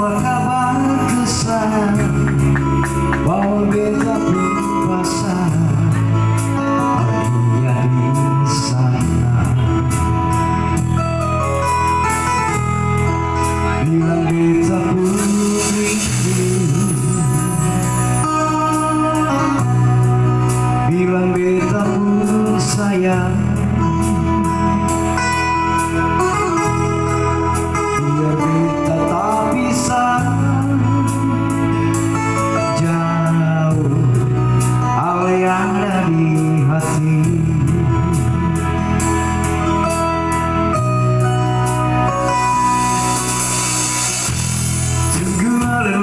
Apa kabar kesan bahwa beta pun pasang dunia di sana. Bilang beta pun rindu, bilang beta pun sayang.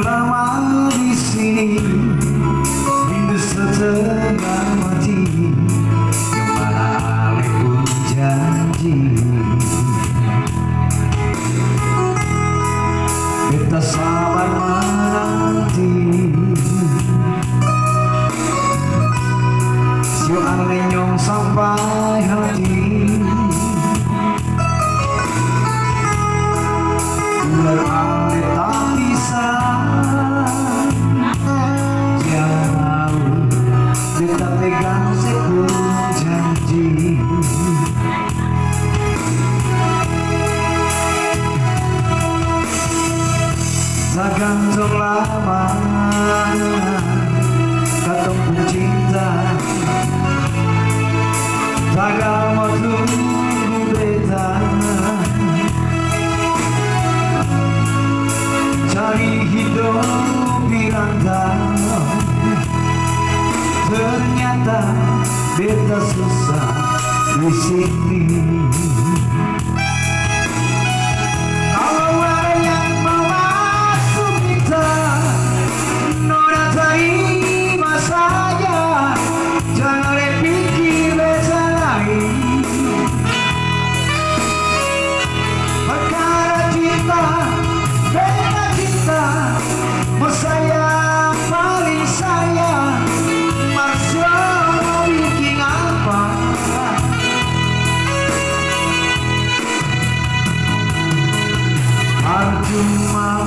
Lama di sini, rindu setengah mati, kemana alih pun janji. Beta sabar menanti, sio alih nyong sampai hati. Ular alih tak bisa beta pegang sepuluh janji. Tak gantung lama katong pun cinta, tagal mau tunggu beta cari hidup di rantau. Ternyata beta susah di sini. Kalau ada yang mau masuk kita, nona terima saja, jangan pikir beta lain. Perkara cinta, beta cinta, mau sayang paling sayang. Cuma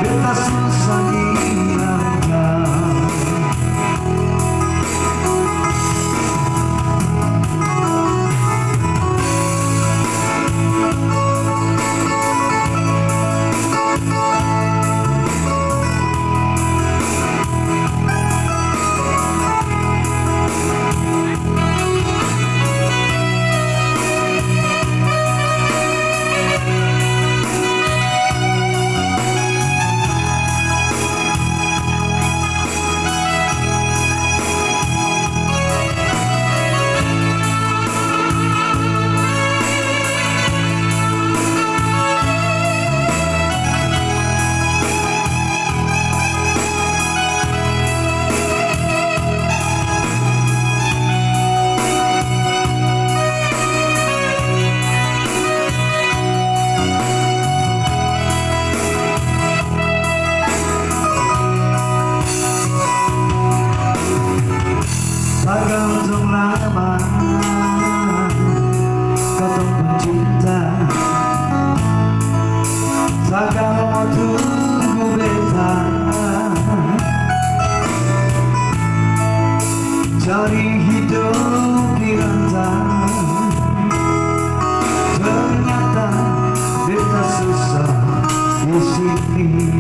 beta susah hilangkan. Tak gantung lama katong pun cinta, tagal mau tunggu beta cari hidup di rantau. Ternyata beta susah di sini.